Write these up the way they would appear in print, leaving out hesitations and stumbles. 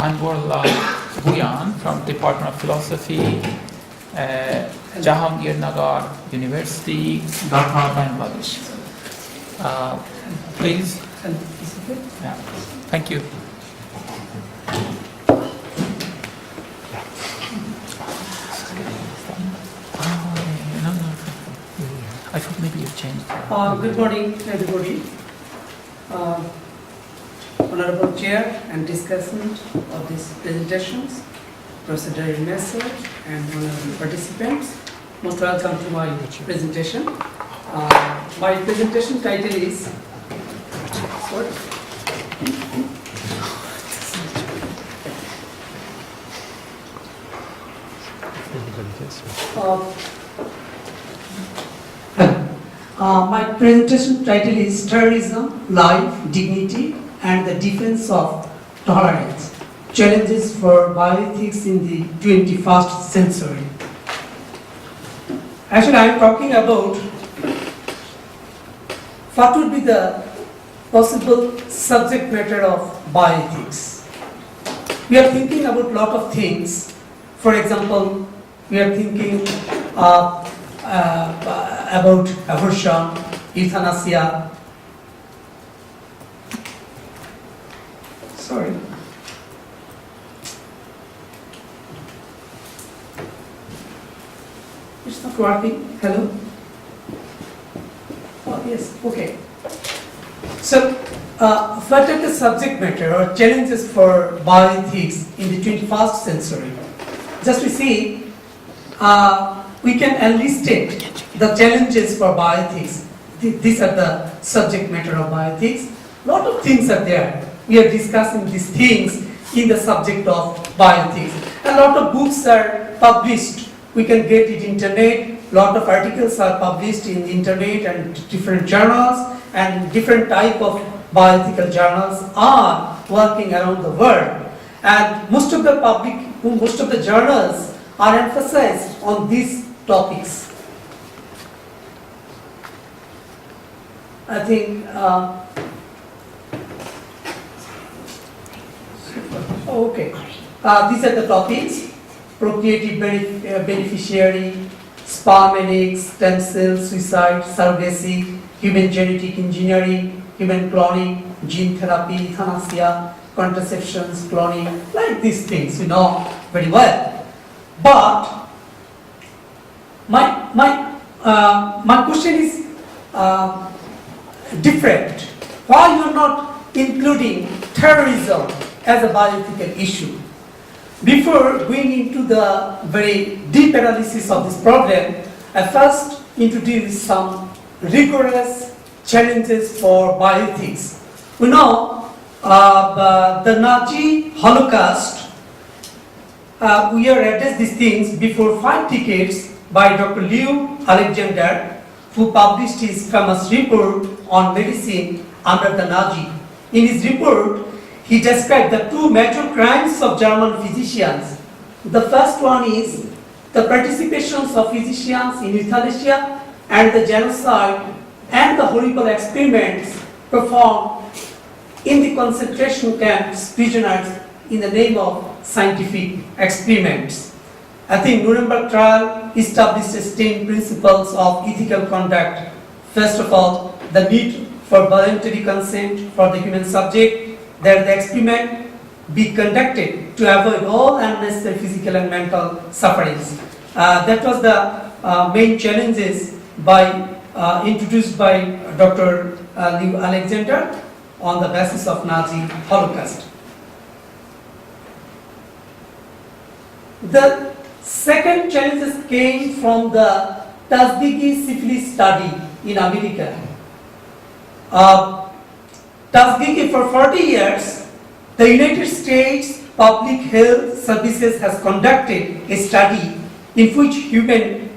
Anwarullah Bhuiyan from Department of Philosophy, Jahangirnagar University, Dhaka, Bangladesh. Please. Yeah. Thank you. I thought maybe you've changed. Good morning, everybody. Honorable Chair and discussant of these presentations, Professor Terrorism and honorable participants, most welcome to my presentation. My presentation title is my presentation title is Terrorism, Life, Dignity and the Defense of Tolerance, Challenges for Bioethics in the 21st Century. Actually, I am talking about what would be the possible subject matter of bioethics. We are thinking about a lot of things. For example, we are thinking about abortion, euthanasia. Sorry. It's not working. Hello? Oh, yes. Okay. So, what are the subject matter or challenges for bioethics in the 21st century? Just we see, we can elucidate the challenges for bioethics. These are the subject matter of bioethics. A lot of things are there. We are discussing these things in the subject of bioethics. A lot of books are published. We can get it internet. A lot of articles are published in the internet and different journals, and different type of bioethical journals are working around the world. And most of the journals are emphasized on these topics. I think okay. These are the topics: procreative beneficiary, sperm and eggs, stem cells, suicide, surrogacy, human genetic engineering, human cloning, gene therapy, euthanasia, contraceptions, cloning, like these things you know very well. But my question is different. Why you are not including terrorism as a bioethical issue? Before going into the very deep analysis of this problem, I first introduce some rigorous challenges for bioethics. We know the Nazi Holocaust, we have addressed these things before 5 decades by Dr. Leo Alexander, who published his famous report on medicine under the Nazi. In his report, he described the 2 major crimes of German physicians. The first one is the participations of physicians in euthanasia and the genocide and the horrible experiments performed in the concentration camps prisoners in the name of scientific experiments. I think Nuremberg trial established 10 principles of ethical conduct. First of all, the need for voluntary consent for the human subject, that the experiment be conducted to avoid all unnecessary physical and mental sufferings. That was the main challenges introduced by Dr. Leo Alexander on the basis of Nazi Holocaust. The second challenges came from the Tuskegee syphilis study in America. Tuskegee, for 40 years, the United States Public Health Services has conducted a study in which human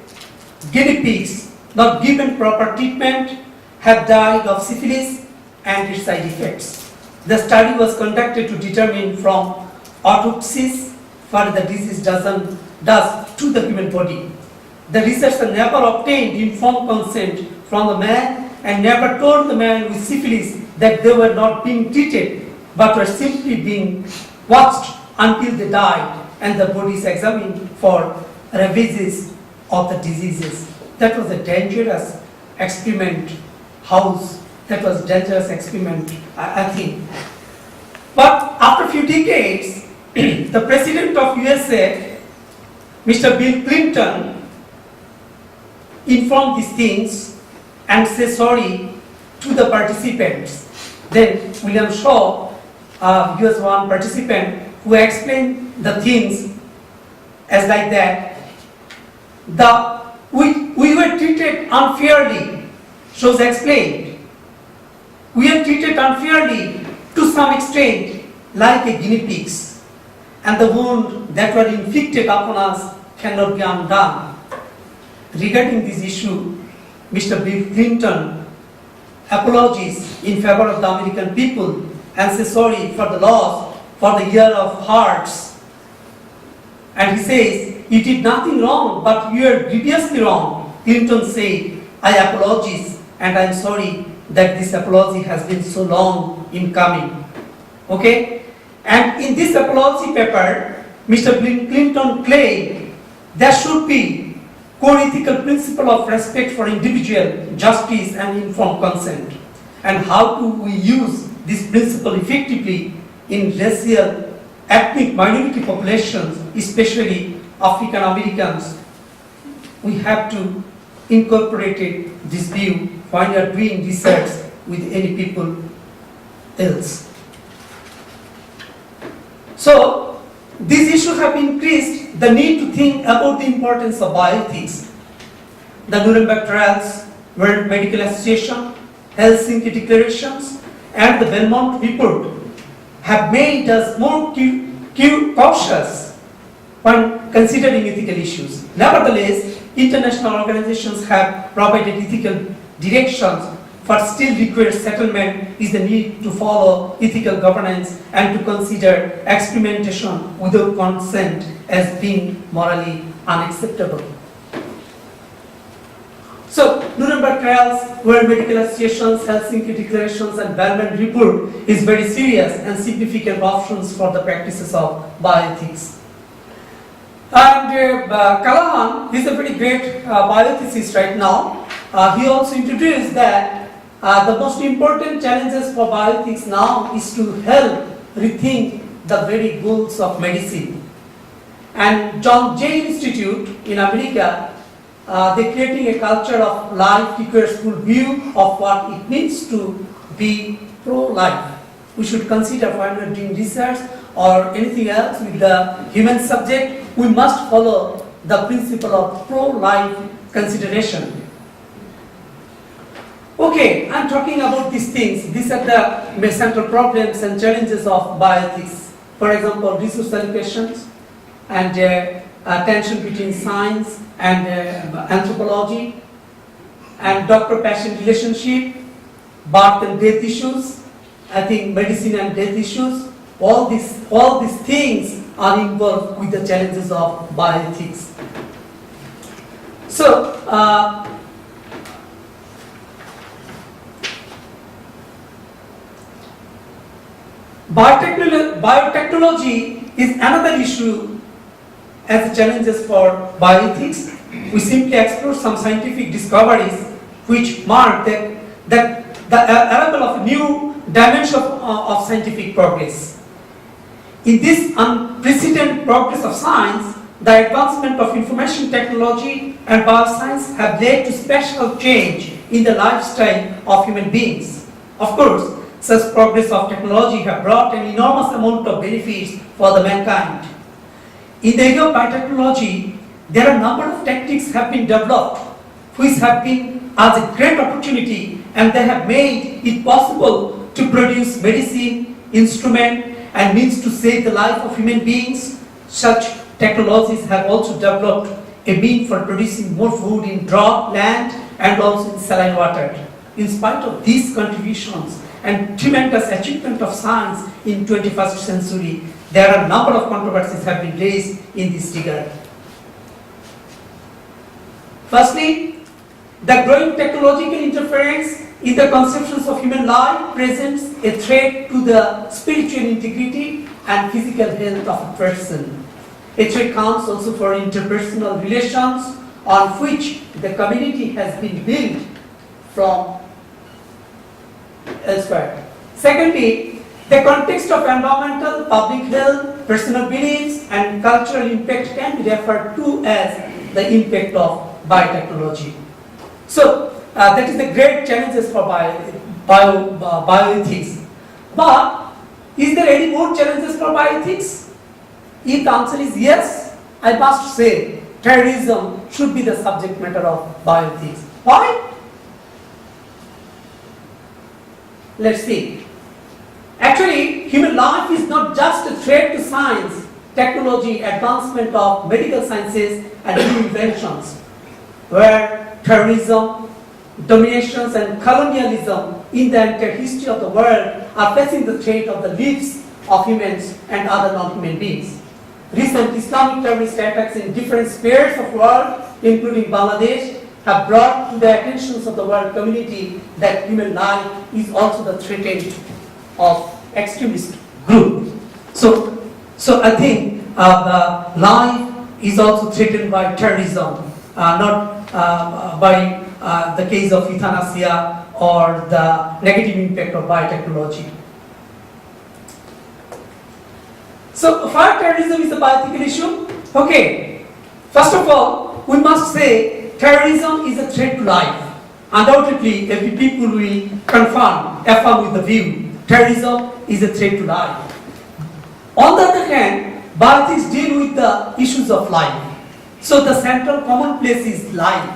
guinea pigs not given proper treatment have died of syphilis and its side effects. The study was conducted to determine from autopsies what the disease does to the human body. The researcher never obtained informed consent from the man and never told the man with syphilis that they were not being treated but were simply being watched until they died and the bodies examined for ravages of the diseases. That was a dangerous experiment house. That was a dangerous experiment, I think. But after a few decades, the president of USA, Mr. Bill Clinton, informed these things and said sorry to the participants. Then William Shaw, he was one participant who explained the things as like that. We were treated unfairly, Shaw explained. We are treated unfairly to some extent like a guinea pigs, and the wound that were inflicted upon us cannot be undone. Regarding this issue, Mr. Bill Clinton apologizes in favor of the American people and says sorry for the loss, for the year of hearts. And he says, you did nothing wrong, but you are grievously wrong. Clinton said, I apologize and I am sorry that this apology has been so long in coming. Okay? And in this apology paper, Mr. Bill Clinton claimed there should be core ethical principle of respect for individual, justice and informed consent. And how do we use this principle effectively in racial, ethnic minority populations, especially African Americans? We have to incorporate this view when you are doing research with any people else. So, these issues have increased the need to think about the importance of bioethics. The Nuremberg trials, World Medical Association, Helsinki declarations, and the Belmont report have made us more cautious when considering ethical issues. Nevertheless, international organizations have provided ethical directions, but still requires settlement is the need to follow ethical governance and to consider experimentation without consent as being morally unacceptable. So, Nuremberg trials, World Medical Associations, Helsinki declarations and Belmont report is very serious and significant options for the practices of bioethics. And Callahan is a very great bioethicist right now. He also introduced that the most important challenges for bioethics now is to help rethink the very goals of medicine. And John Jay Institute in America, they're creating a culture of life requires full view of what it means to be pro-life. We should consider when we're doing research or anything else with the human subject, we must follow the principle of pro-life consideration. Okay, I'm talking about these things. These are the central problems and challenges of bioethics. For example, resource allocations and tension between science and anthropology, and doctor-patient relationship, birth and death issues, I think medicine and death issues. All these things are involved with the challenges of bioethics. So, biotechnology is another issue as challenges for bioethics. We simply explore some scientific discoveries which mark the arrival of a new dimension of scientific progress. In this unprecedented progress of science, the advancement of information technology and bioscience have led to special change in the lifestyle of human beings. Of course, such progress of technology have brought an enormous amount of benefits for the mankind. In the area of biotechnology, there are a number of tactics have been developed which have been as a great opportunity, and they have made it possible to produce medicine, instrument and means to save the life of human beings. Such technologies have also developed a means for producing more food in dry land and also in saline water. In spite of these contributions and tremendous achievement of science in 21st century, there are a number of controversies have been raised in this regard. Firstly, the growing technological interference in the conceptions of human life presents a threat to the spiritual integrity and physical health of a person. A threat counts also for interpersonal relations on which the community has been built from elsewhere. Secondly, the context of environmental, public health, personal beliefs, and cultural impact can be referred to as the impact of biotechnology. So, that is the great challenges for bioethics. But, is there any more challenges for bioethics? If the answer is yes, I must say terrorism should be the subject matter of bioethics. Why? Let's see. Actually, human life is not just a threat to science, technology, advancement of medical sciences and new inventions, where terrorism, dominations and colonialism in the entire history of the world are facing the threat of the lives of humans and other non-human beings. Recent Islamic terrorist attacks in different spheres of the world, including Bangladesh, have brought to the attention of the world community that human life is also the threat of extremist group. So I think the life is also threatened by terrorism, not by the case of euthanasia or the negative impact of biotechnology. So, why terrorism is a bioethical issue? Okay, first of all, we must say terrorism is a threat to life. Undoubtedly, every people will affirm with the view, terrorism is a threat to life. On the other hand, bioethics deal with the issues of life. So, the central common place is life.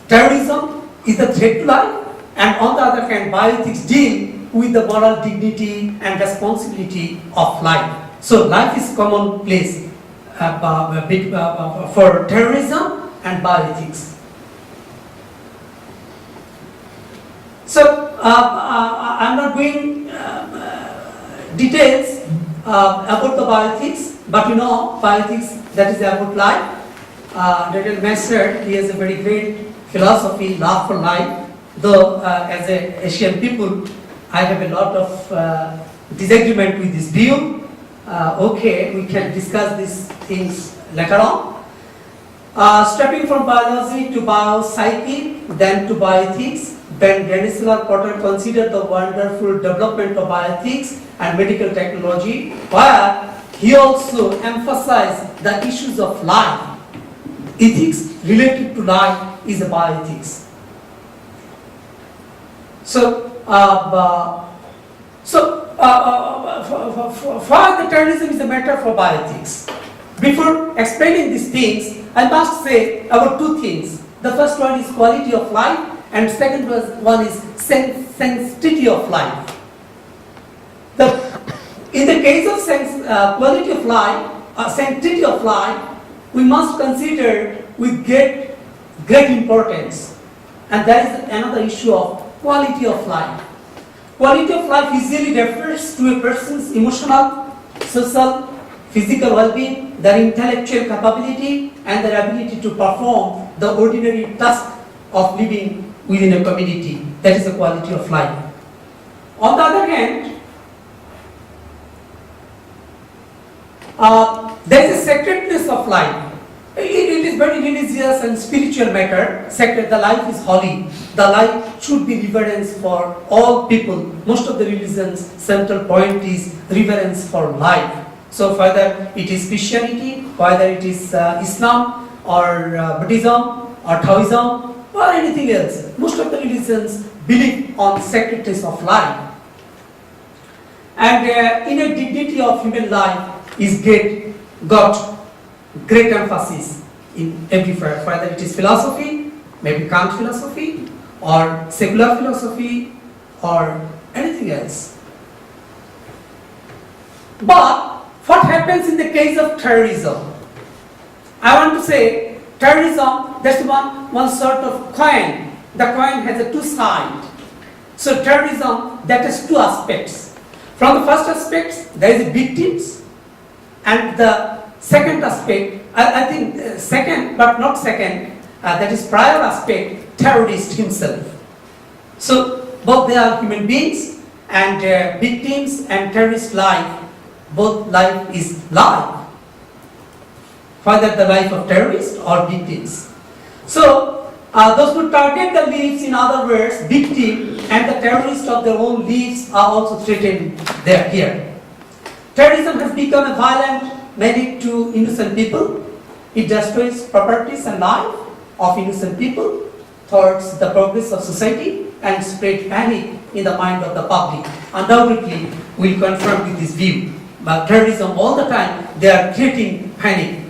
Terrorism is a threat to life, and on the other hand, bioethics deal with the moral dignity and responsibility of life. So life is common place for terrorism and bioethics. So I'm not going details about the bioethics, but you know bioethics that is about life. Dr. Messer, he has a very great philosophy, love for life. Though as an Asian people, I have a lot of disagreement with this view. Okay, we can discuss these things later on. Stepping from biology to biopsyche, then to bioethics, Ben Rensselaer Potter considered the wonderful development of bioethics and medical technology, where he also emphasized the issues of life. Ethics related to life is a bioethics. For the terrorism is a matter for bioethics. Before explaining these things, I must say about two things. The first one is quality of life, and second one is sanctity of life. In the case of quality of life, sanctity of life, we must consider with great importance, and that is another issue of quality of life. Quality of life usually refers to a person's emotional, social, physical well-being, their intellectual capability, and their ability to perform the ordinary task of living within a community. That is the quality of life. On the other hand, there is a sacredness of life. It is very religious and spiritual matter. Sacred, the life is holy. The life should be reverence for all people. Most of the religions' central point is reverence for life. So whether it is Christianity, whether it is Islam or Buddhism or Taoism or anything else, most of the religions believe on sacredness of life. And inner dignity of human life is got great emphasis in everywhere, whether it is philosophy, maybe Kant philosophy, or secular philosophy, or anything else. But what happens in the case of terrorism? I want to say terrorism, that's one sort of coin. The coin has a two sides. So terrorism, that has two aspects. From the first aspect, there is victims, and the second aspect, I think second, but not second, that is prior aspect, terrorist himself. So both they are human beings, and victims and terrorist life, both life is life, whether the life of terrorists or victims. So, those who target the lives, in other words, victim and the terrorists of their own lives are also threatened there here. Terrorism has become a violent menace to innocent people. It destroys properties and life of innocent people towards the progress of society and spread panic in the mind of the public. Undoubtedly, we will confirm with this view. But terrorism all the time, they are creating panic.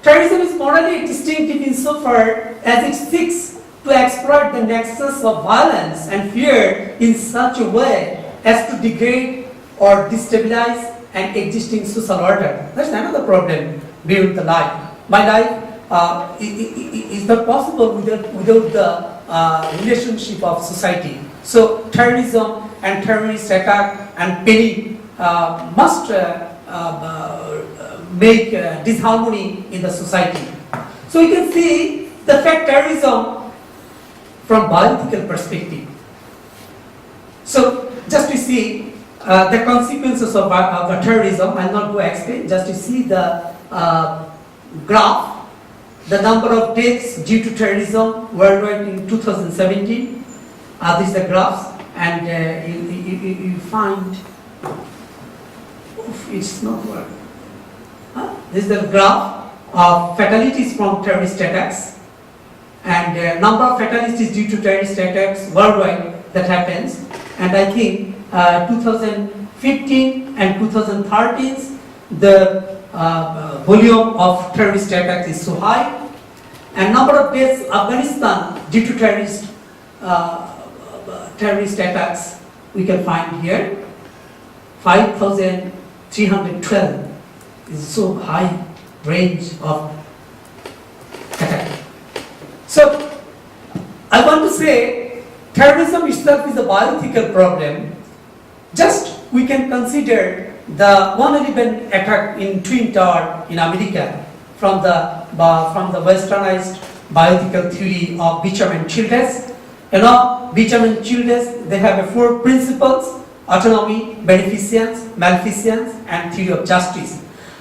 Terrorism is morally distinctive insofar as it seeks to exploit the nexus of violence and fear in such a way as to degrade or destabilize an existing social order. That's another problem beyond the life. My life is not possible without the relationship of society. So terrorism and terrorist attack and panic must make disharmony in the society. So you can see the fact terrorism from bioethical perspective. So just to see the consequences of terrorism, I will not go explain, just to see the graph, the number of deaths due to terrorism worldwide in 2017. These are the graphs, and you find, it's not working. This is the graph of fatalities from terrorist attacks, and number of fatalities due to terrorist attacks worldwide that happens. And I think 2015 and 2013, the volume of terrorist attacks is so high, and number of deaths Afghanistan due to terrorist attacks we can find here 5,312 is so high range of attack. So I want to say terrorism itself is a bioethical problem. Just we can consider the 9/11 attack in Twin Tower in America from the westernized bioethical theory of Bishop and Childress. You know, Bishop and Childress, they have 4 principles: autonomy, beneficence, maleficence, and theory of justice.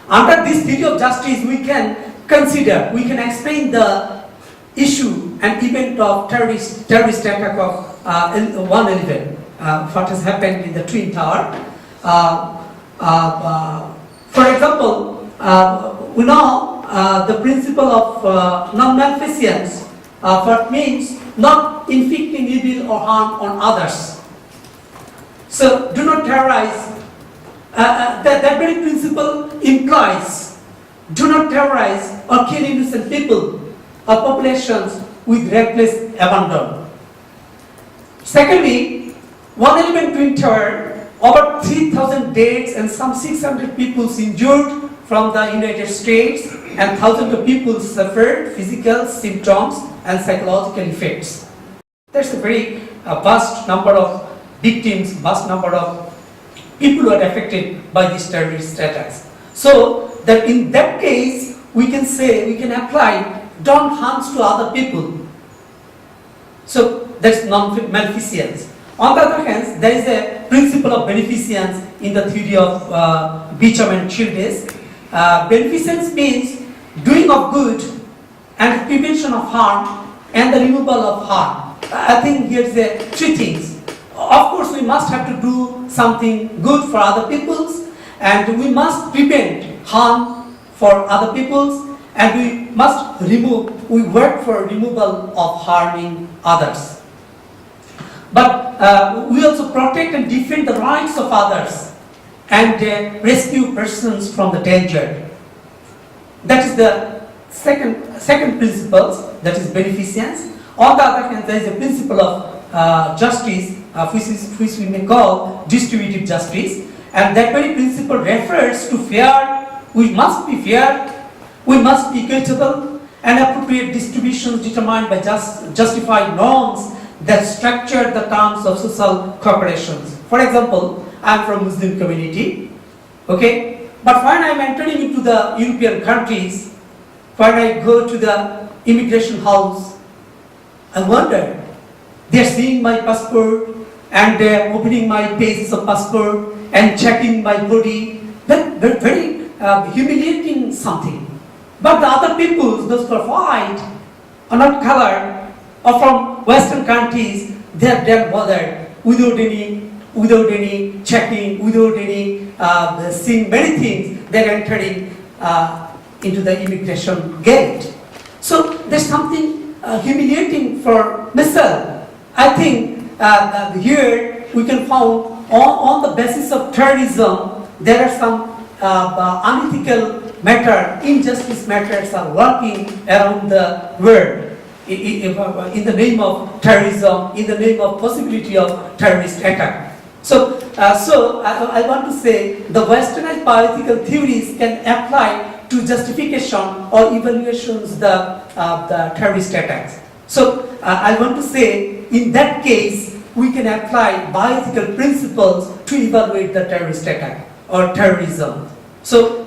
Under this theory of justice, we can consider, we can explain the issue and event of terrorist attack of 9/11, what has happened in the Twin Tower. For example, we know the principle of non-maleficence, what means not inflicting evil or harm on others. So do not terrorize. That very principle implies do not terrorize or kill innocent people or populations with reckless abandon. Secondly, 9/11 Twin Tower, over 3,000 deaths and some 600 people injured from the United States, and thousands of people suffered physical symptoms and psychological effects. There's a very vast number of victims, vast number of people who are affected by these terrorist attacks. So that in that case, we can say, we can apply don't harm to other people. So that's non-maleficence. On the other hand, there is a principle of beneficence in the theory of Bishop and Childress. Beneficence means doing of good and prevention of harm and the removal of harm. I think here's the 3 things. Of course, we must have to do something good for other peoples, and we must prevent harm for other peoples, and we work for removal of harming others. But we also protect and defend the rights of others and rescue persons from the danger. That is the second principle, that is beneficence. On the other hand, there is a principle of justice, which we may call distributive justice, and that very principle refers to fair. We must be fair, we must be equitable, and appropriate distributions determined by justified norms that structure the terms of social cooperations. For example, I am from Muslim community, okay, but when I am entering into the European countries, when I go to the immigration house, I wonder, they are seeing my passport and they are opening my pages of passport and checking my body. Very humiliating something. But the other peoples, those who are white, are not colored, or from Western countries, they are bothered without any checking, without any seeing many things. They are entering into the immigration gate. So there's something humiliating for myself. I think here we can find on the basis of terrorism, there are some unethical matter, injustice matters are working around the world in the name of terrorism, in the name of possibility of terrorist attack. So I want to say the westernized bioethical theories can apply to justification or evaluations the terrorist attacks. So I want to say in that case we can apply bioethical principles to evaluate the terrorist attack or terrorism. So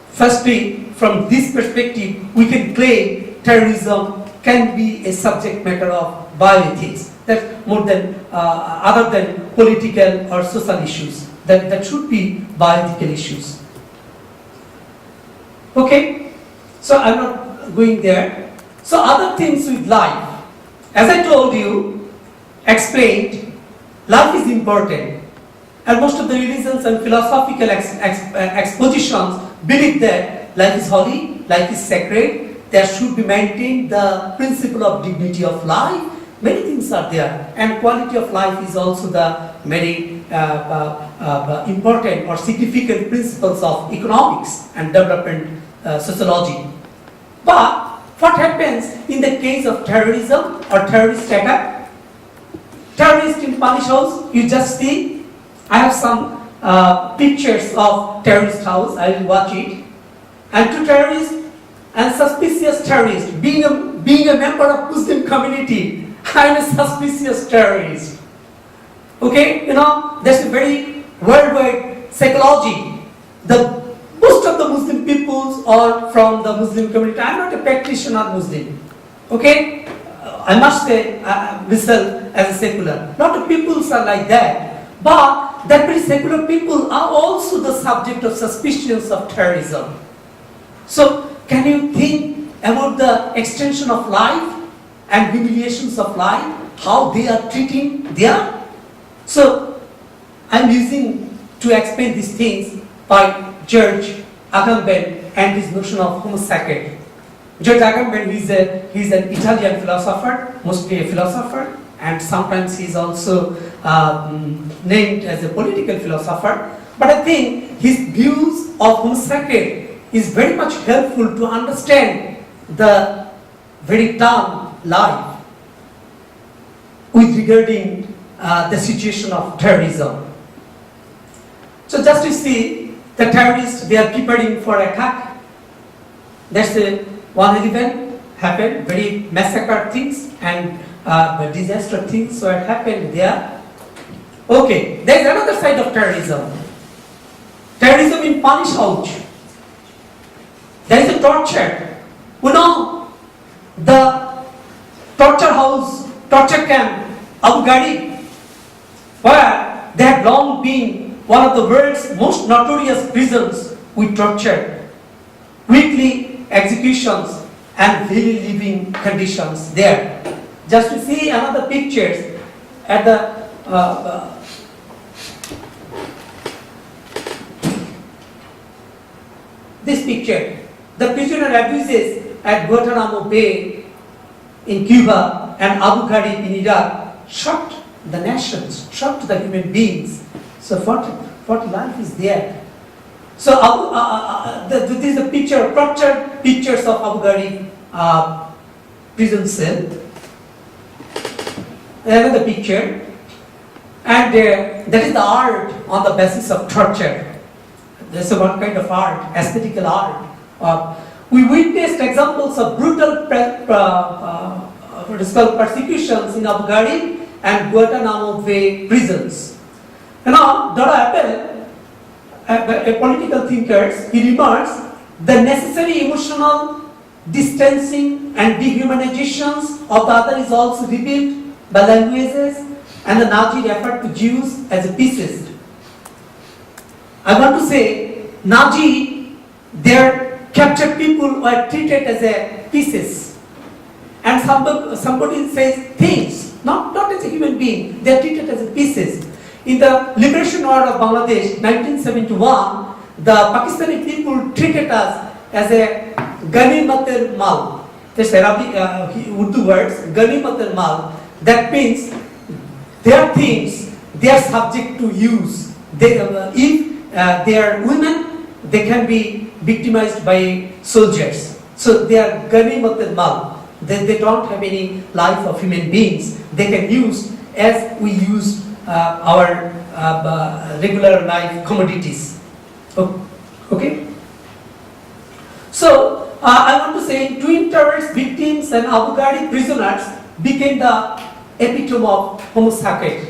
firstly, from this perspective, we can claim terrorism can be a subject matter of bioethics. That's more than other than political or social issues. That should be bioethical issues. Okay, so I'm not going there. So other things with life, as I told you, explained, life is important, and most of the religions and philosophical expositions believe that life is holy, life is sacred. There should be maintained the principle of dignity of life. Many things are there, and quality of life is also the very important or significant principles of economics and development sociology. But what happens in the case of terrorism or terrorist attack? Terrorist in Punish House, you just see, I have some pictures of terrorist house, I will watch it. And to terrorists and suspicious terrorists, being a member of Muslim community, I am a suspicious terrorist. Okay, there's a very worldwide psychology. Most of the Muslim peoples are from the Muslim community. I am not a practitioner Muslim. Okay, I must say myself as a secular. Lot of peoples are like that, but that very secular people are also the subject of suspicions of terrorism. So, can you think about the extension of life and humiliations of life, how they are treating there? So, I'm using to explain these things by George Agamben and his notion of homo sacer. George Agamben, he's an Italian philosopher, mostly a philosopher, and sometimes he's also named as a political philosopher. But I think his views of homo sacer is very much helpful to understand the very term life with regarding the situation of terrorism. So just to see, the terrorists, they are preparing for attack. That's one event happened, very massacre things and disaster things, so it happened there. Okay, there is another side of terrorism. Terrorism in Punish House. There is a torture. The torture house, torture camp, Abu Ghraib, where they had long been one of the world's most notorious prisons with torture, weekly executions, and daily living conditions there. Just to see another pictures at the this picture. The prisoner abuses at Guantanamo Bay in Cuba and Abu Ghraib in Iraq shocked the nations, shocked the human beings. So what life is there? So this is a picture, tortured pictures of Abu Ghraib prison cell. Another picture, and that is the art on the basis of torture. There's one kind of art, aesthetical art. We witnessed examples of brutal persecutions in Abu Ghraib and Guantanamo Bay prisons. Dora Appel, a political thinker, he remarks, the necessary emotional distancing and dehumanizations of the other is also revealed by languages and the Nazi referred to Jews as a pieces. I want to say, Nazi, their captured people were treated as a pieces. And somebody says things, not as a human being, they are treated as a pieces. In the liberation war of Bangladesh, 1971, the Pakistani people treated us as a ganimater mal. That's Arabic, Urdu words, ganimater mal. That means their things, they are subject to use. If they are women, they can be victimized by soldiers. So they are ganimater mal. They don't have any life of human beings. They can use as we use our regular life commodities. Okay? So, I want to say twin towers victims and Abu Ghraib prisoners became the epitome of Homo sapiens.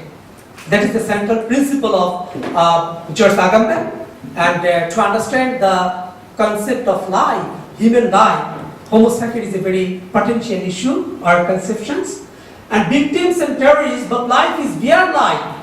That is the central principle of George Agamben. And to understand the concept of life, human life, Homo sapiens is a very potential issue or conceptions. And victims and terrorists, but life is bare life.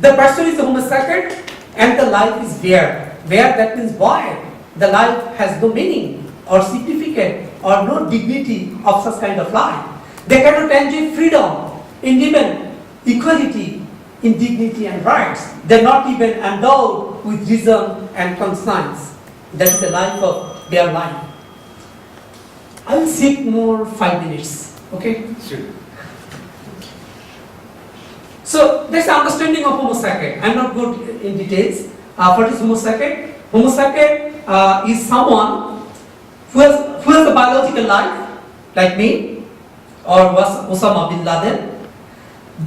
The person is a Homo sapien and the life is bare. Bare, that means void. The life has no meaning or significance or no dignity of such kind of life. They cannot enjoy freedom, independence, equality, in dignity and rights. They are not even endowed with reason and conscience. That is the life of bare life. I will seek more 5 minutes. Okay? Sure. So that's the understanding of Homo sapien. I'm not good in details. What is Homo sapien? Homo sapien is someone who has a biological life, like me, or was Osama bin Laden,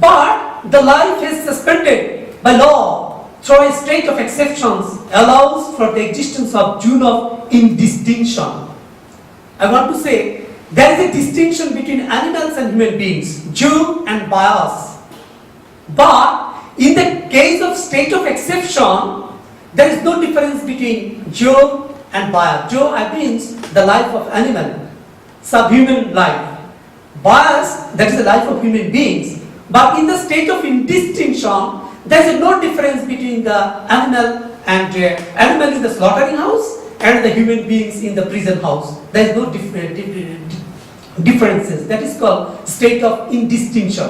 but the life is suspended by law through a state of exceptions allows for the existence of zone of indistinction. I want to say there is a distinction between animals and human beings, Jew and bias. But in the case of state of exception, there is no difference between Jew and bias. Jew means the life of animal, subhuman life. Bias, that is the life of human beings. But in the state of indistinction, there is no difference between the animal and animal in the slaughtering house and the human beings in the prison house. There is no differences. That is called state of indistinction.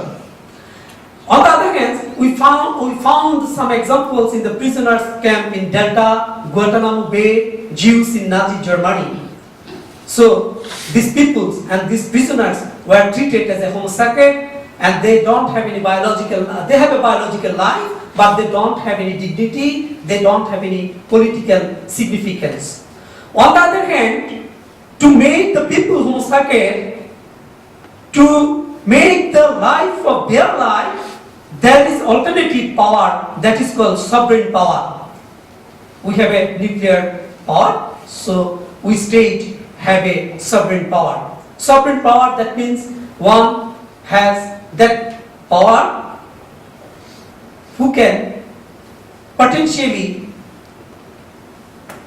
On the other hand, we found some examples in the prisoners' camp in Delta, Guantanamo Bay, Jews in Nazi Germany. So these peoples and these prisoners were treated as a Homo sapien, and they don't have any biological. They have a biological life, but they don't have any dignity. They don't have any political significance. On the other hand, to make the people Homo sapien, to make the life of their life, there is alternative power that is called sovereign power. We have a nuclear power, so we state have a sovereign power. Sovereign power, that means one has that power who can potentially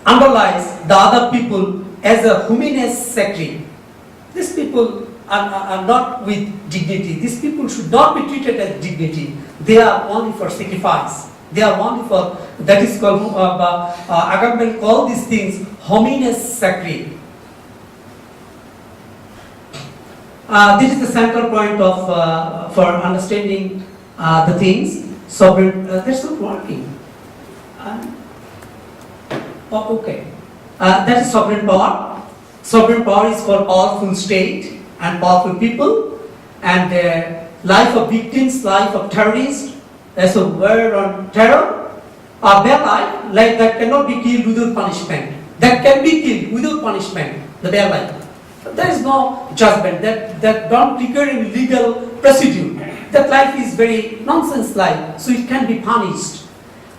underlies the other people as a humanist secretary. These people are not with dignity. These people should not be treated as dignity. They are only for sacrifice. They are only for, that is called, Agamben called these things hominous sacri. This is the central point of for understanding the things. Sovereign, that's not working. Okay. That is sovereign power. Sovereign power is for powerful state and powerful people, and life of victims, life of terrorists. There's a word on terror. Their life, like that cannot be killed without punishment. That can be killed without punishment. The bare life. There is no judgment. That don't trigger any legal procedure. That life is very nonsense life, so it can be punished.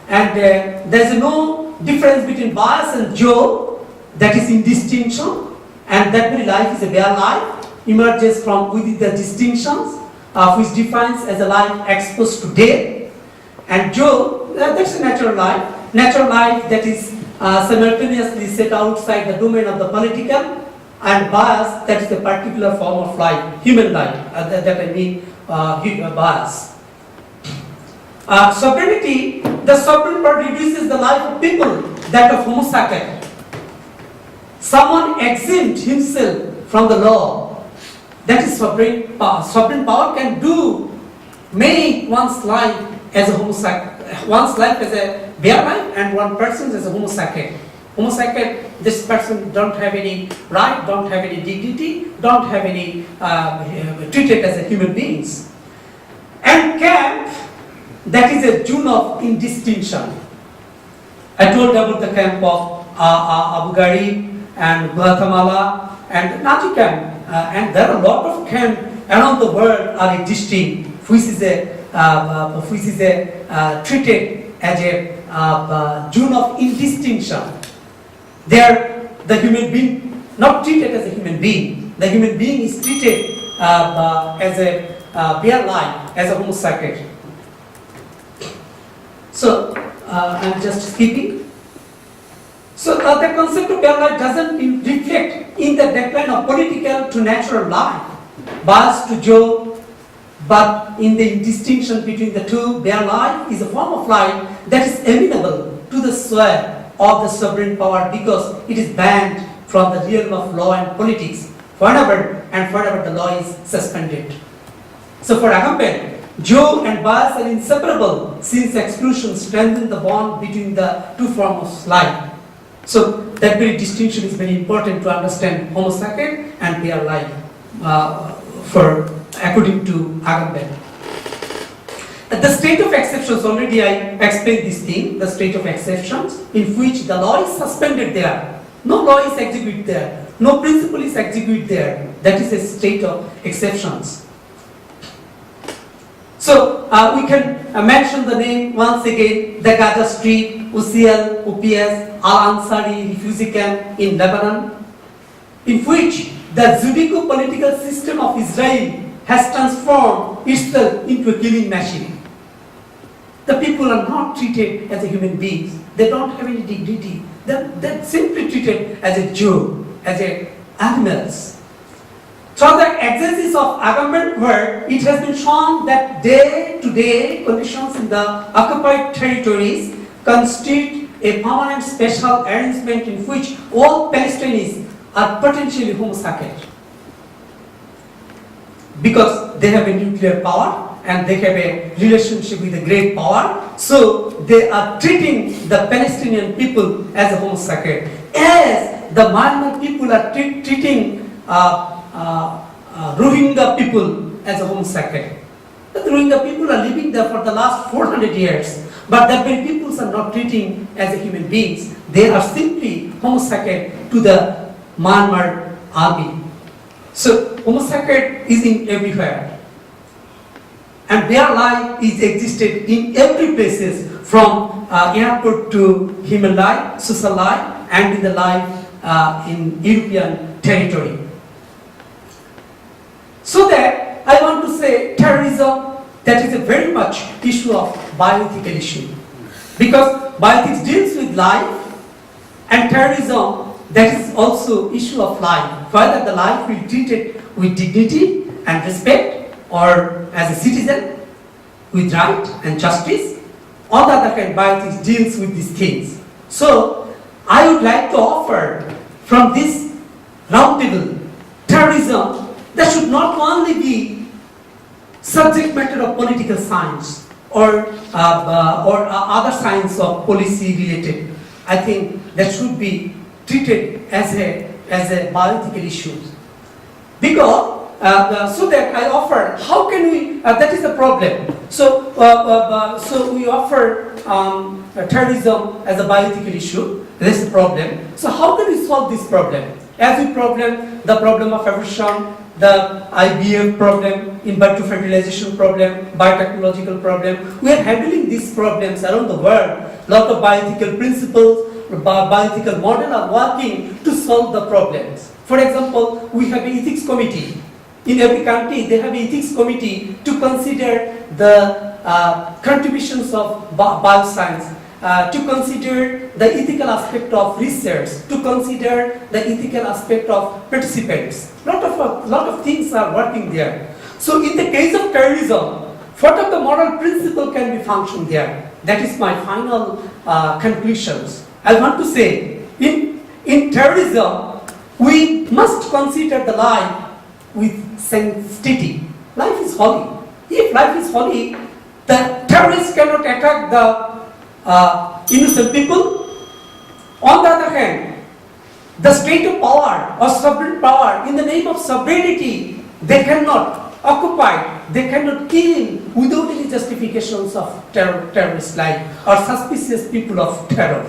And there is no difference between bias and Joe. That is in distinction, and that very life is a bare life. Emerges from within the distinctions, which defines as a life exposed to death. And Joe, that's a natural life. Natural life that is simultaneously set outside the domain of the political, and bias, that is a particular form of life, human life. That I mean bias. Sovereignty, the sovereign power reduces the life of people, that of Homo sapiens. Someone exempt himself from the law, that is sovereign power. Sovereign power can do make one's life as a Homo sapiens, one's life as a bare life, and one person as a Homo sapiens. Homo sapiens, this person don't have any right, don't have any dignity, don't have any treated as a human beings. And camp, that is a zone of indistinction. I told about the camp of Abu Ghraib and Guatemala and Nazi camp, and there are a lot of camps around the world are existing, which is treated as a zone of indistinction. There, the human being not treated as a human being. The human being is treated as a bare life, as a Homo sapiens. So, I'm just skipping. So, the concept of bare life doesn't reflect in the decline of political to natural life, bias to Joe, but in the distinction between the two, bare life is a form of life that is amenable to the sway of the sovereign power because it is banned from the realm of law and politics whenever the law is suspended. So for Agamben, Joe and bias are inseparable since exclusion strengthens the bond between the two forms of life. So that very distinction is very important to understand Homo sapiens and bare life according to Agamben. The state of exceptions, already I explained this thing, the state of exceptions in which the law is suspended there. No law is executed there. No principle is executed there. That is a state of exceptions. So we can mention the name once again, the Gaza Strip, UCL, UPS, Al-Ansari refugee camp in Lebanon, in which the Judico-political system of Israel has transformed itself into a killing machine. The people are not treated as a human beings. They don't have any dignity. They're simply treated as a Jew, as a animals. Through the exegesis of Agamben work, it has been shown that day-to-day conditions in the occupied territories constitute a permanent special arrangement in which all Palestinians are potentially Homo sapiens. Because they have a nuclear power and they have a relationship with a great power, so they are treating the Palestinian people as a Homo sapiens, as the Myanmar people are treating Rohingya people as a Homo sapiens. The Rohingya people are living there for the last 400 years, but the very peoples are not treating as a human beings. They are simply Homo sapiens to the Myanmar army. So Homo sapiens is in everywhere. And their life is existed in every places, from airport to human life, social life, and in the life in European territory. So that I want to say terrorism, that is a very much issue of bioethical issue. Because bioethics deals with life, and terrorism, that is also issue of life. Whether the life will be treated with dignity and respect, or as a citizen with right and justice, all the other kind of bioethics deals with these things. So I would like to offer from this roundtable, terrorism that should not only be subject matter of political science or other science of policy related. I think that should be treated as a bioethical issue. Because so that I offer, how can we, that is the problem. So we offer terrorism as a bioethical issue, this is the problem. So how can we solve this problem? As we problem, the problem of abortion, the IVF problem, in vitro fertilization problem, biotechnological problem, we are handling these problems around the world. Lot of bioethical principles, bioethical model are working to solve the problems. For example, we have an ethics committee. In every country, they have an ethics committee to consider the contributions of bioscience, to consider the ethical aspect of research, to consider the ethical aspect of participants. Lot of things are working there. So in the case of terrorism, what of the moral principle can be functioned there? That is my final conclusions. I want to say, in terrorism, we must consider the life with sanctity. Life is holy. If life is holy, the terrorists cannot attack the innocent people. On the other hand, the state of power or sovereign power, in the name of sovereignty, they cannot occupy, they cannot kill without any justifications of terrorist life or suspicious people of terror.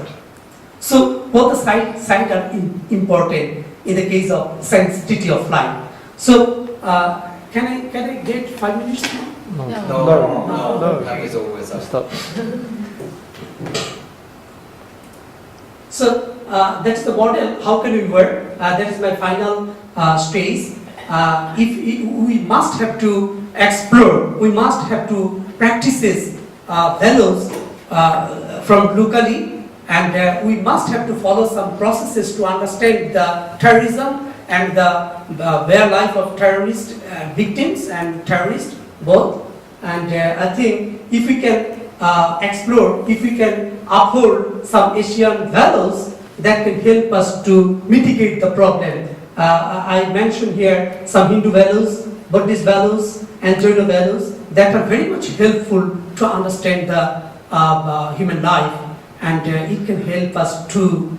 So both the sides are important in the case of sanctity of life. So can I get 5 minutes now? No. Time is always up. Stop. So that's the model. How can we work? That is my final stage. We must have to explore. We must have to practices values from locally, and we must have to follow some processes to understand the terrorism and the bare life of terrorist victims and terrorists both. And I think if we can explore, if we can uphold some Asian values, that can help us to mitigate the problem. I mentioned here some Hindu values, Buddhist values, and Jaina values that are very much helpful to understand the human life, and it can help us to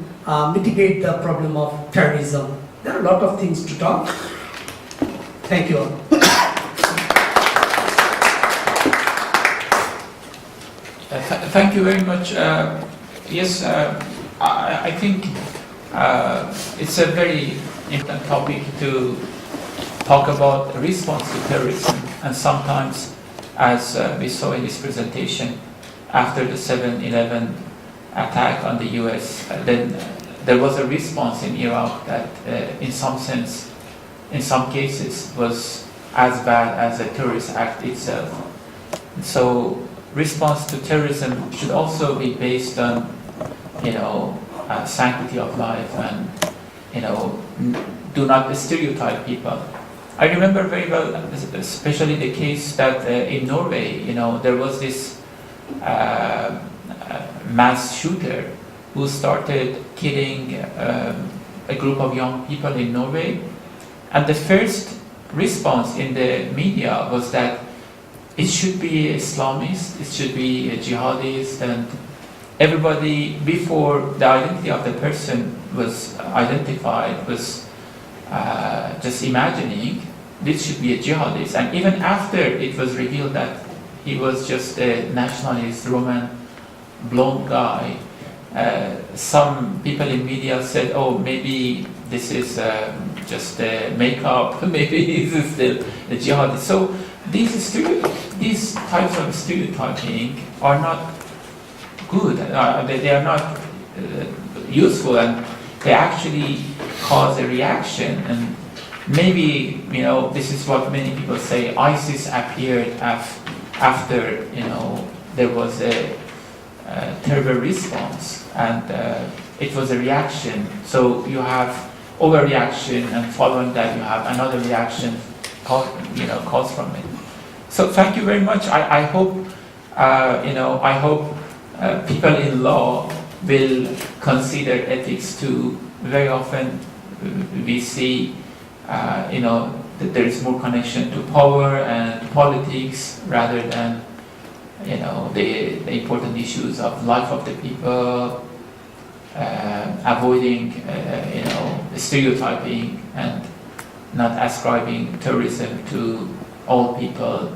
mitigate the problem of terrorism. There are a lot of things to talk. Thank you all. Thank you very much. Yes, I think it's a very important topic to talk about response to terrorism, and sometimes, as we saw in this presentation, after the 7/11 attack on the US, then there was a response in Iraq that in some sense, in some cases, was as bad as a terrorist act itself. So response to terrorism should also be based on, sanctity of life, and, do not stereotype people. I remember very well, especially the case that in Norway, there was this mass shooter who started killing a group of young people in Norway. And the first response in the media was that it should be Islamist, it should be a jihadist, and everybody, before the identity of the person was identified, was just imagining this should be a jihadist. And even after it was revealed that he was just a nationalist, Roman, blonde guy, some people in media said, oh, maybe this is just makeup, maybe this is still a jihadist. So these types of stereotyping are not good, they are not useful, and they actually cause a reaction. And maybe, this is what many people say, ISIS appeared after, there was a terrible response, and it was a reaction. So you have overreaction, and following that you have another reaction caused from it. So thank you very much. I hope, I hope people in law will consider ethics too. Very often we see, that there is more connection to power and politics rather than, the important issues of life of the people, avoiding, stereotyping and not ascribing terrorism to all people,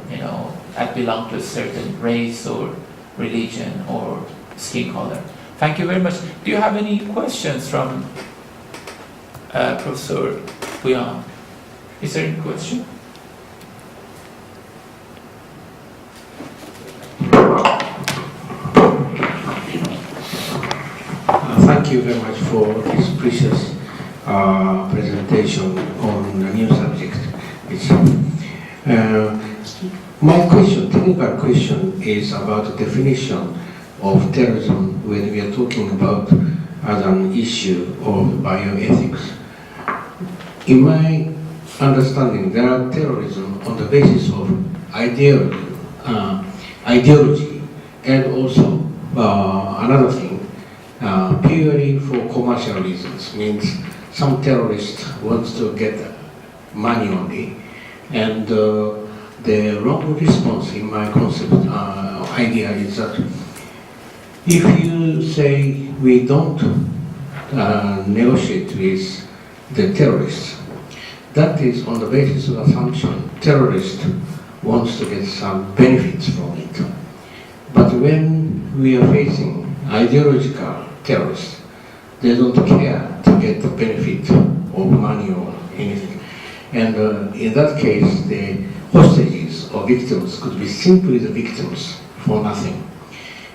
that belong to a certain race or religion or skin color. Thank you very much. Do you have any questions from Professor Bhuiyan? Is there any question? Thank you very much for this precious presentation on a new subject. My question, technical question, is about the definition of terrorism when we are talking about as an issue of bioethics. In my understanding, there are terrorism on the basis of ideology ideology, and also another thing, purely for commercial reasons, means some terrorist wants to get money only, and the wrong response in my concept idea is that if you say we don't negotiate with the terrorists, that is on the basis of assumption terrorist wants to get some benefits from it. But when we are facing ideological terrorists, they don't care to get the benefit of money or anything. And in that case, the hostages or victims could be simply the victims for nothing.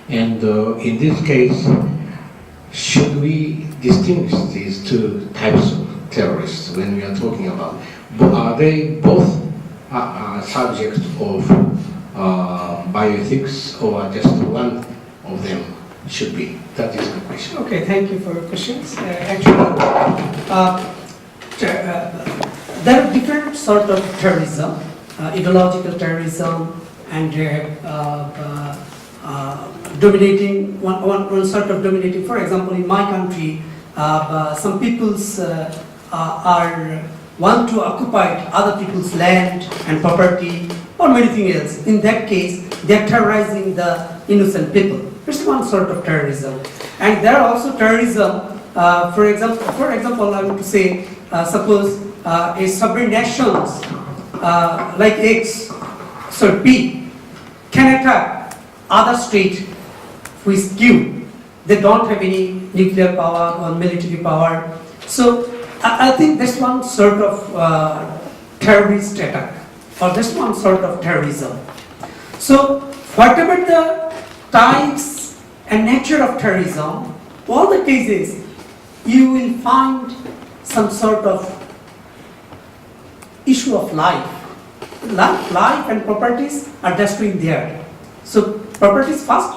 And in this case, should we distinguish these two types of terrorists when we are talking about? Are they both subject of bioethics, or just one of them should be? That is my question. Okay, thank you for your questions. There are different sort of terrorism, ideological terrorism, and dominating one sort of dominating. For example, in my country, some peoples want to occupy other people's land and property or anything else. In that case, they are terrorizing the innocent people. It's one sort of terrorism. And there are also terrorism. For example, I want to say, suppose a sovereign nations like X, so P, can attack other state who is Q. They don't have any nuclear power or military power. So I think that's one sort of terrorist attack, or that's one sort of terrorism. So whatever the types and nature of terrorism, all the cases, you will find some sort of issue of life. Life and properties are destroying there. So properties first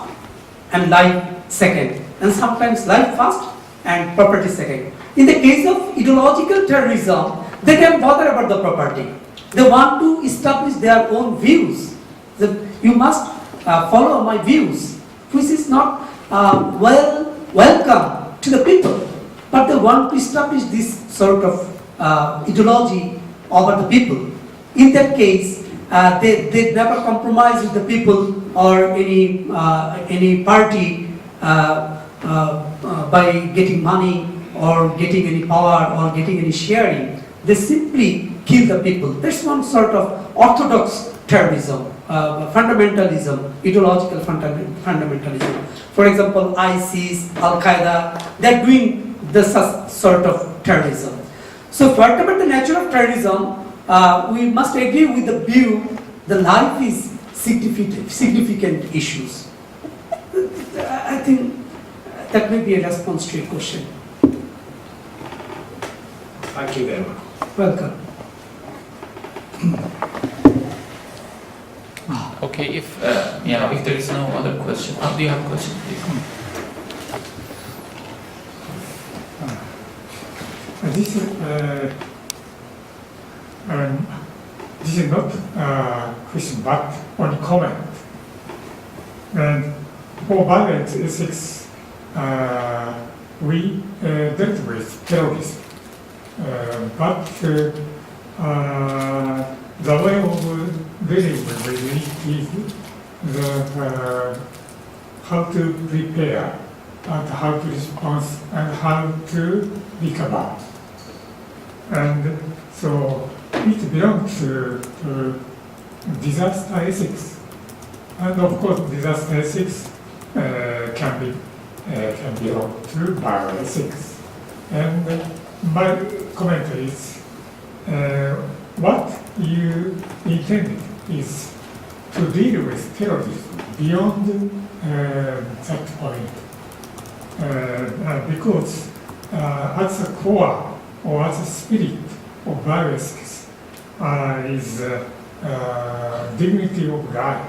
and life second, and sometimes life first and property second. In the case of ideological terrorism, they don't bother about the property. They want to establish their own views. You must follow my views, which is not welcome to the people. But they want to establish this sort of ideology over the people. In that case, they never compromise with the people or any party by getting money or getting any power or getting any sharing. They simply kill the people. That's one sort of orthodox terrorism, fundamentalism, ideological fundamentalism. For example, ISIS, Al-Qaeda, they're doing this sort of terrorism. So whatever the nature of terrorism, we must agree with the view the life is significant issues. I think that may be a response to your question. Thank you very much. Welcome. Okay, if there is no other question, do you have a question, please? This is not a question, but only comment. And for bioethics, we dealt with terrorism, but the way of dealing with it is how to prepare and how to respond and how to recover. And so it belongs to disaster ethics. And of course, disaster ethics can belong to bioethics. And my comment is, what you intended is to deal with terrorism beyond that point. Because at the core or at the spirit of bioethics is dignity of life,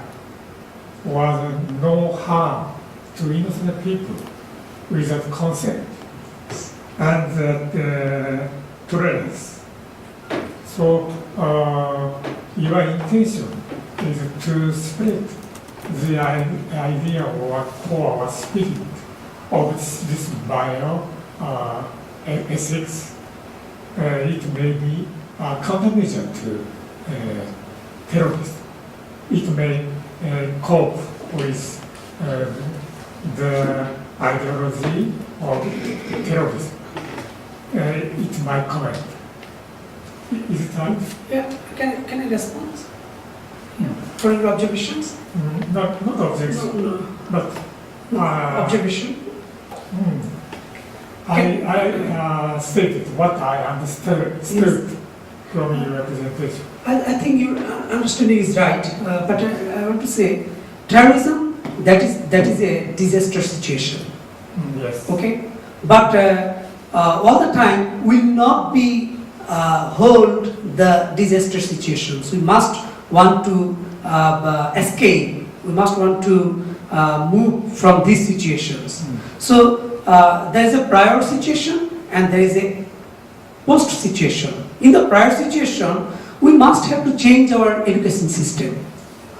or no harm to innocent people without consent, and tolerance. So your intention is to spread the idea or core or spirit of this bioethics, it may be countermeasure to terrorism. It may cope with the ideology of terrorism. It might comment. Is it right? Yeah, can I respond? For your observations? Not objection, No. but Observation? I stated what I understood from your presentation. I think your understanding is right, but I want to say terrorism, that is a disaster situation. Yes. Okay, but all the time will not be hold the disaster situations. We must want to escape. We must want to move from these situations. So there is a prior situation and there is a post situation. In the prior situation, we must have to change our education system.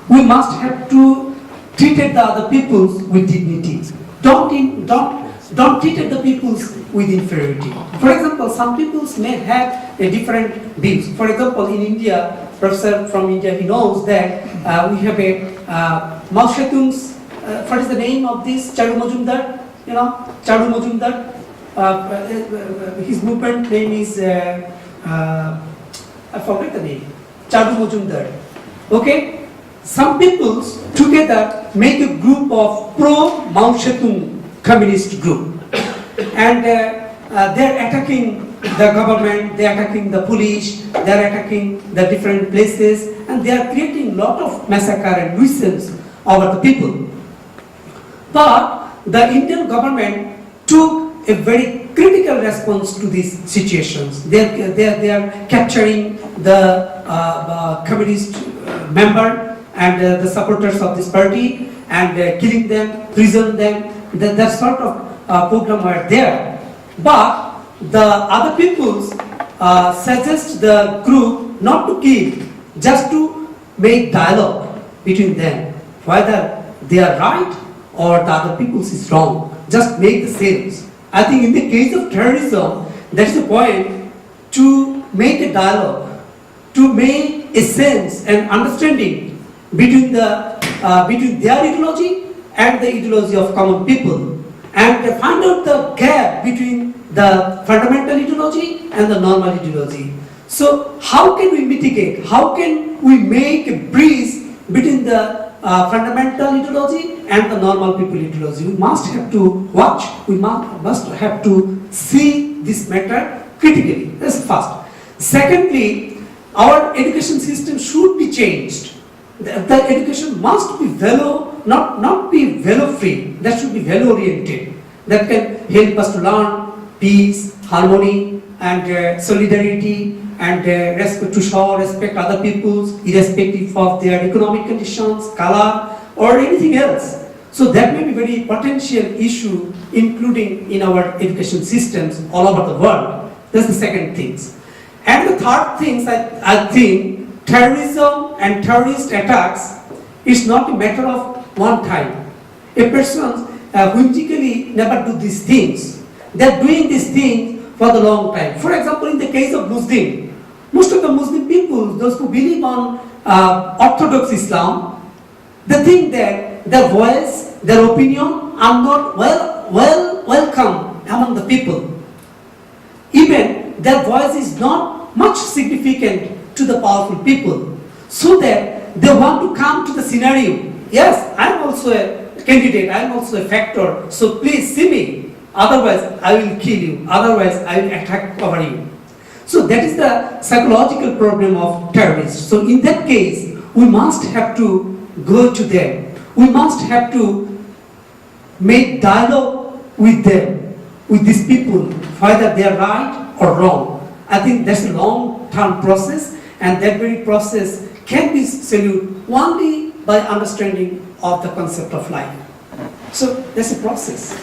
We must have to treat the other peoples with dignity. Don't treat the peoples with inferiority. For example, some peoples may have a different views. For example, in India, professor from India, he knows that we have a Mao Zedong's, what is the name of this? Charu Majumdar, you know, Charu Majumdar. His movement name is, I forget the name, Charu Majumdar. Okay? Some peoples together make a group of pro-Mao Zedong communist group. And they're attacking the government, they're attacking the police, they're attacking the different places, and they are creating a lot of massacre and nuisance over the people. But the Indian government took a very critical response to these situations. They are capturing the communist member and the supporters of this party and killing them, prison them. That sort of program were there. But the other peoples suggest the group not to kill, just to make dialogue between them, whether they are right or the other peoples is wrong. Just make the sales. I think in the case of terrorism, that's the point, to make a dialogue, to make a sense and understanding between their ideology and the ideology of common people, and find out the gap between the fundamental ideology and the normal ideology. So how can we mitigate? How can we make a breeze between the fundamental ideology and the normal people ideology? We must have to watch, we must have to see this matter critically. That's first. Secondly, our education system should be changed. The education must be not be value-free. That should be value-oriented. That can help us to learn peace, harmony, and solidarity, and to show respect other peoples, irrespective of their economic conditions, color, or anything else. So that may be very potential issue, including in our education systems all over the world. That's the second things. And the third things, I think, terrorism and terrorist attacks is not a matter of one time. A person whimsically never do these things. They're doing these things for the long time. For example, in the case of Muslim, most of the Muslim people, those who believe on Orthodox Islam, they think that their voice, their opinion are not welcome among the people. Even their voice is not much significant to the powerful people, so that they want to come to the scenario. Yes, I'm also a candidate, I'm also a factor, so please see me, otherwise I will kill you, otherwise I will attack over you. So that is the psychological problem of terrorists. So in that case, we must have to go to them. We must have to make dialogue with them, with these people, whether they are right or wrong. I think that's a long-term process, and that very process can be solved only by understanding of the concept of life. So that's a process.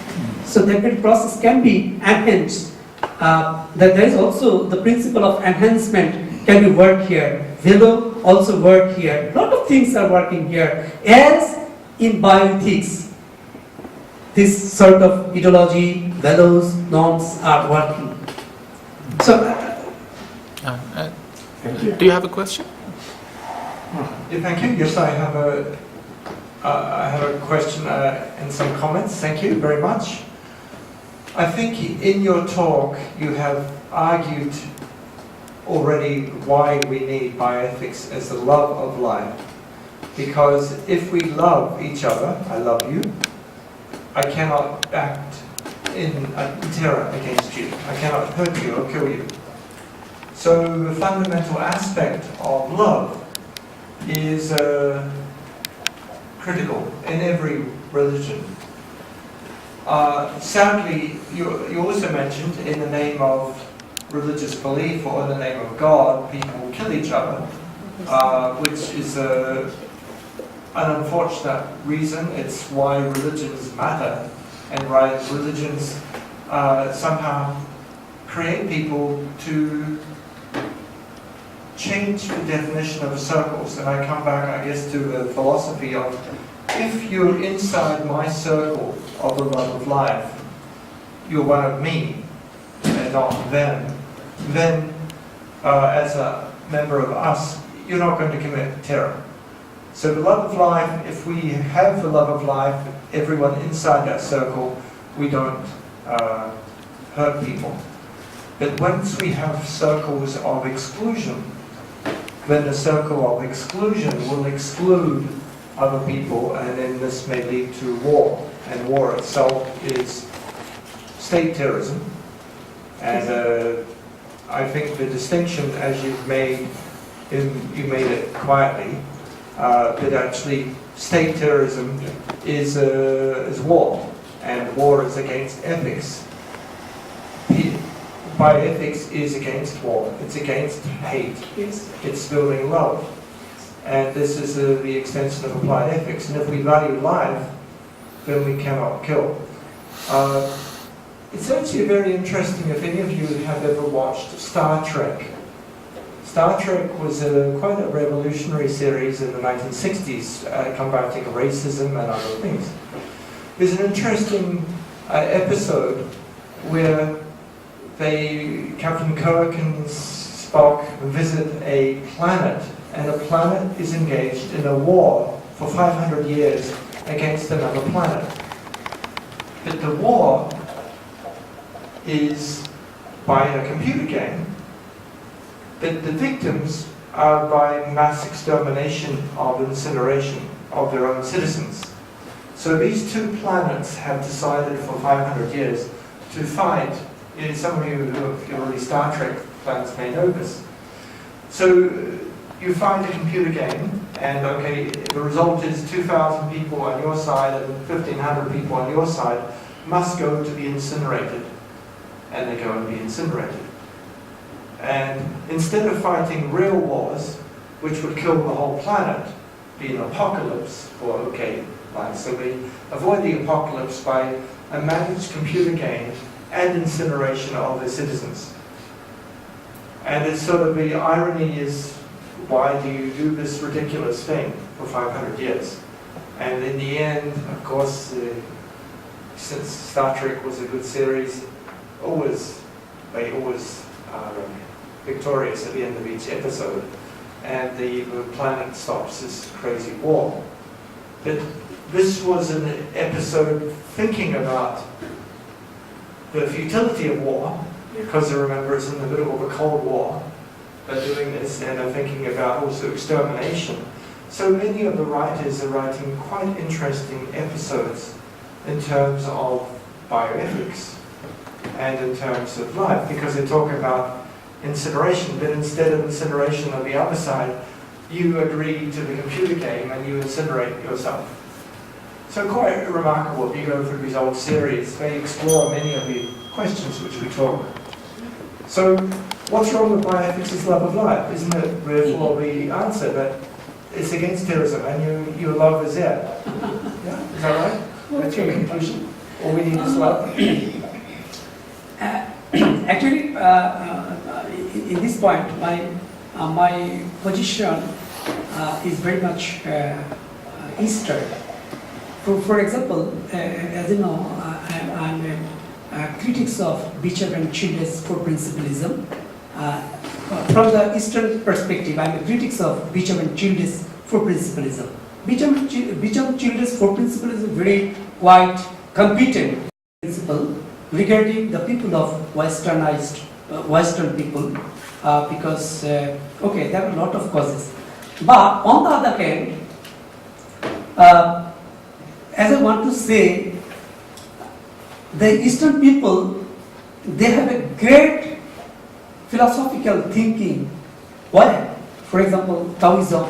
So that very process can be enhanced. That there is also the principle of enhancement can be worked here. Value also work here. A lot of things are working here. As in bioethics this sort of ideology, values, norms are working. So, Do you have a question? Yeah, thank you. Yes, I have a question and some comments. Thank you very much. I think in your talk you have argued already why we need bioethics as the love of life. Because if we love each other, I love you, I cannot act in terror against you. I cannot hurt you or kill you. So the fundamental aspect of love is critical in every religion. Sadly, you also mentioned in the name of religious belief or in the name of God, people kill each other, which is an unfortunate reason. It's why religions matter and why religions somehow create people to change the definition of circles. And I come back, I guess, to the philosophy of, if you're inside my circle of the love of life, you're one of me and not them, then as a member of us, you're not going to commit terror. So the love of life, if we have the love of life, everyone inside that circle, we don't hurt people. But once we have circles of exclusion, then the circle of exclusion will exclude other people, and then this may lead to war. And war itself is state terrorism. And I think the distinction, as you've made, you made it quietly, that actually state terrorism is war, and war is against ethics. Bioethics is against war. It's against hate. It's building love. And this is the extension of applied ethics. And if we value life, then we cannot kill. It's actually very interesting if any of you have ever watched Star Trek. Star Trek was quite a revolutionary series in the 1960s, combating racism and other things. There's an interesting episode where Captain Kirk and Spock visit a planet, and the planet is engaged in a war for 500 years against another planet. But the war is by a computer game, but the victims are by mass extermination of incineration of their own citizens. So these two planets have decided for 500 years to fight. Some of you who have already Star Trek fans may know this. So you find a computer game, and okay, the result is 2,000 people on your side and 1,500 people on your side must go to be incinerated. And they go and be incinerated. And instead of fighting real wars, which would kill the whole planet, be an apocalypse, or so we avoid the apocalypse by a managed computer game and incineration of the citizens. And it's sort of the irony is, why do you do this ridiculous thing for 500 years? And in the end, of course, since Star Trek was a good series, they always are victorious at the end of each episode, and the planet stops this crazy war. But this was an episode thinking about the futility of war, because remember it's in the middle of a Cold War. They're doing this, and they're thinking about also extermination. So many of the writers are writing quite interesting episodes in terms of bioethics and in terms of life, because they talk about incineration, but instead of incineration on the other side, you agree to the computer game and you incinerate yourself. So quite remarkable if you go through these old series, they explore many of the questions which we talk. So what's wrong with bioethics is love of life, isn't it? Therefore the answer that it's against terrorism and your love is there. Yeah, is that right? That's your conclusion? All we need is love? Actually, in this point, my position is very much Eastern. For example, as you know, I'm a critics of Bishop and Childress for principalism. From the Eastern perspective, I'm a critics of Bishop and Childress for principalism. Bishop Childress for principalism is very quite competent principle regarding the people of westernized Western people, because okay, there are a lot of causes. But on the other hand, as I want to say, the Eastern people, they have a great philosophical thinking. Why? For example, Taoism,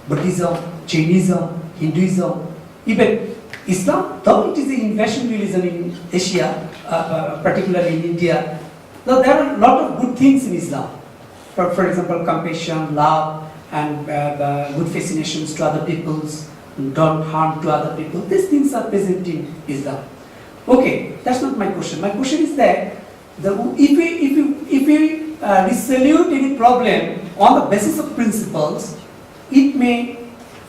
Buddhism, Jainism, Hinduism, even Islam, though it is an invasion religion in Asia, particularly in India, though there are a lot of good things in Islam. For example, compassion, love, and good fascinations to other peoples, don't harm to other people. These things are present in Islam. Okay, that's not my question. My question is that if we resolve any problem on the basis of principles, it may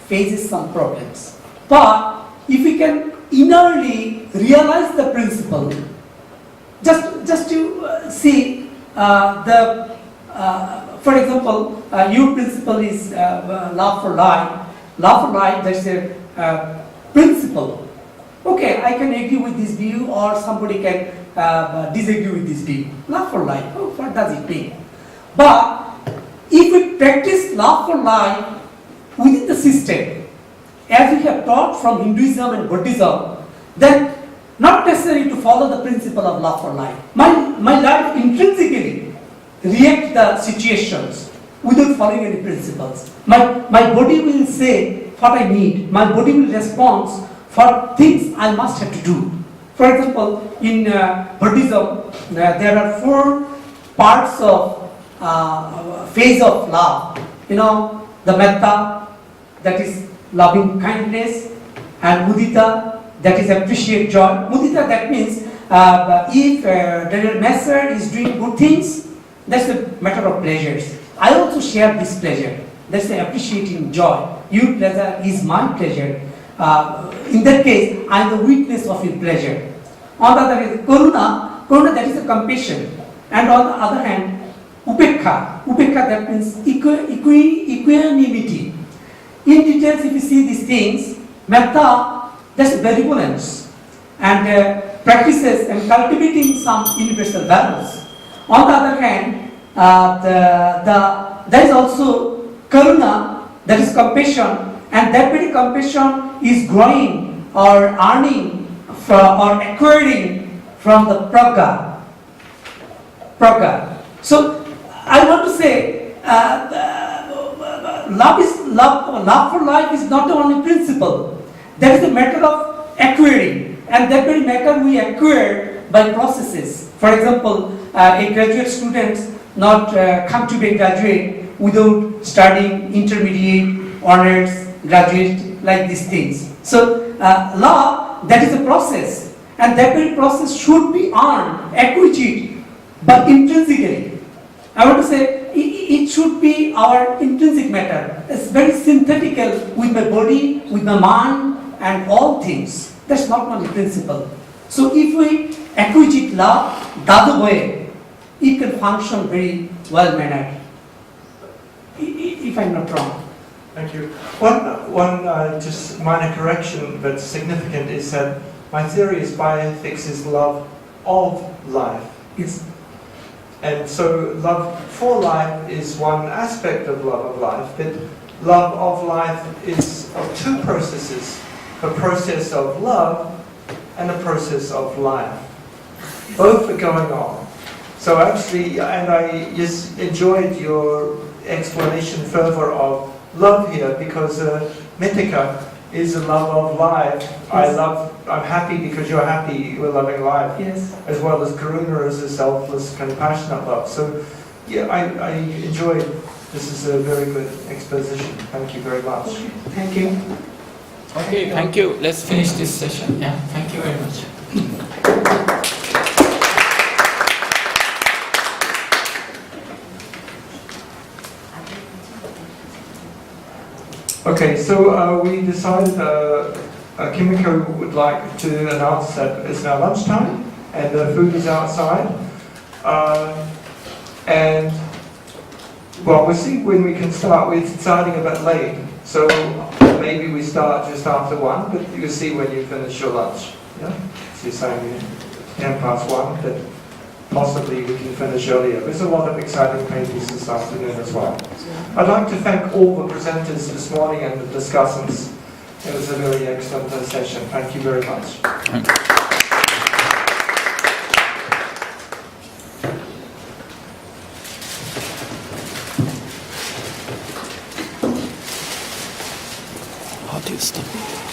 face some problems. But if we can innerly realize the principle, just to see for example, your principle is love for life. Love for life, that's a principle. Okay, I can agree with this view, or somebody can disagree with this view. Love for life, oh, what does it mean? But if we practice love for life within the system, as we have taught from Hinduism and Buddhism, then not necessary to follow the principle of love for life. My life intrinsically react the situations without following any principles. My body will say what I need. My body will respond for things I must have to do. For example, in Buddhism, there are 4 parts of phase of love. You know, the metta, that is loving kindness, and mudita, that is appreciate joy. Mudita, that means if the master is doing good things, that's a matter of pleasures. I also share this pleasure. That's the appreciating joy. Your pleasure is my pleasure. In that case, I am the witness of your pleasure. On the other hand, karuna, that is a compassion. And on the other hand, upekha, that means equanimity. In details, if you see these things, metta, that's benevolence, and practices and cultivating some universal values. On the other hand, there is also karuna, that is compassion, and that very compassion is growing or earning or acquiring from the pragya. So I want to say, love for life is not the only principle. That is a matter of acquiring, and that very matter we acquire by processes. For example, a graduate student not come to be a graduate without studying intermediate, honors, graduate, like these things. So love, that is a process, and that very process should be earned, acquired, but intrinsically. I want to say it should be our intrinsic matter. It's very synthetical with my body, with my mind, and all things. That's not only principle. So if we acquire love the other way, it can function very well mannered. If I'm not wrong. Thank you. One just minor correction but significant is that my theory is bioethics is love of life. Yes. And so love for life is one aspect of love of life, but love of life is of 2 processes, a process of love and a process of life. Both are going on. So actually, and I just enjoyed your explanation further of love here, because Mitika is a love of life. Yes. I'm happy because you're happy, we're loving life. Yes. As well as karuna is a selfless, compassionate love. So yeah, I enjoyed, this is a very good exposition. Thank you very much. Okay. Thank you. Okay, thank you. Let's finish this session. Yeah, thank you very much. Okay, so we decided Kimiko would like to announce that it's now lunchtime and the food is outside. And well, we'll see when we can start. We're starting a bit late, so maybe we start just after 1, but you'll see when you finish your lunch. Yeah? So you're saying 10 past 1, that possibly we can finish earlier. There's a lot of exciting papers this afternoon as well. I'd like to thank all the presenters this morning and the discussants. It was a very excellent session. Thank you very much. How do you stop?